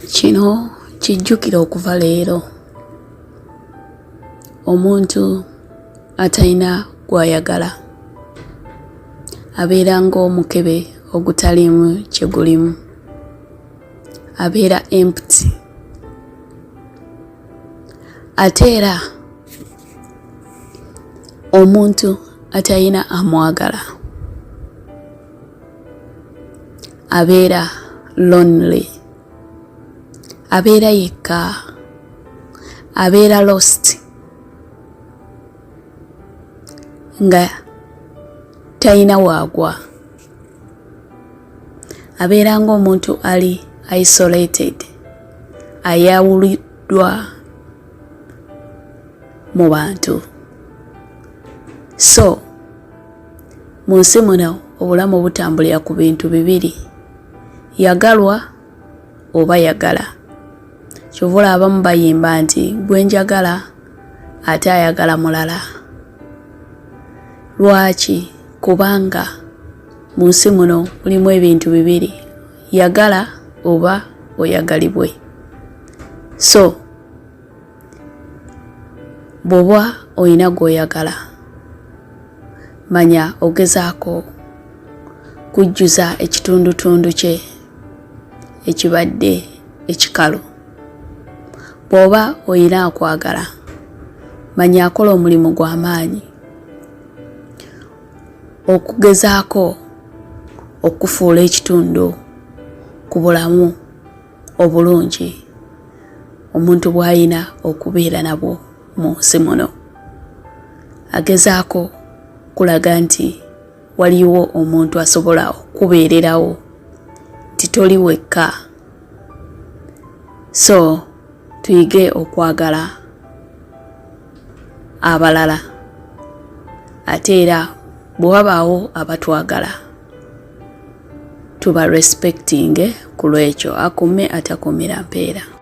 Kino kijjukira okuva leero. Omuntu atalina gw'ayagala abeera ng'omukebe ogutaliimu kye gulimu, abeera empty. Ate era omuntu atalina amwagala abeera lonely, abeera yekka, abeera lost, nga talina waagwa, abeera ng'omuntu ali isolated, ayawuliddwa mu bantu. So mu nsi muno obulamu butambulira ku bintu bibiri: yagalwa oba yagala. Kyovula abamu bayimba nti gwe njagala ate ayagala mulala. Lwaki? Kubanga mu nsi muno mulimu ebintu bibiri: yagala oba oyagalibwe. So bw'oba olina gw'oyagala, manya ogezaako kujjuza ekitundutundu kye ekibadde ekikalu. Bw'oba olina akwagala, manya akola omulimu gw'amaanyi okugezaako okufuula ekitundu ku bulamu obulungi omuntu bw'alina okubeera nabwo mu nsi muno. Agezaako kulaga nti waliwo omuntu asobola okubeererawo, nti toli wekka. So tuyige okwagala abalala, ate era bwe wabaawo abatwagala tuba respecting ku lwekyo. Akume atakumira mpeera.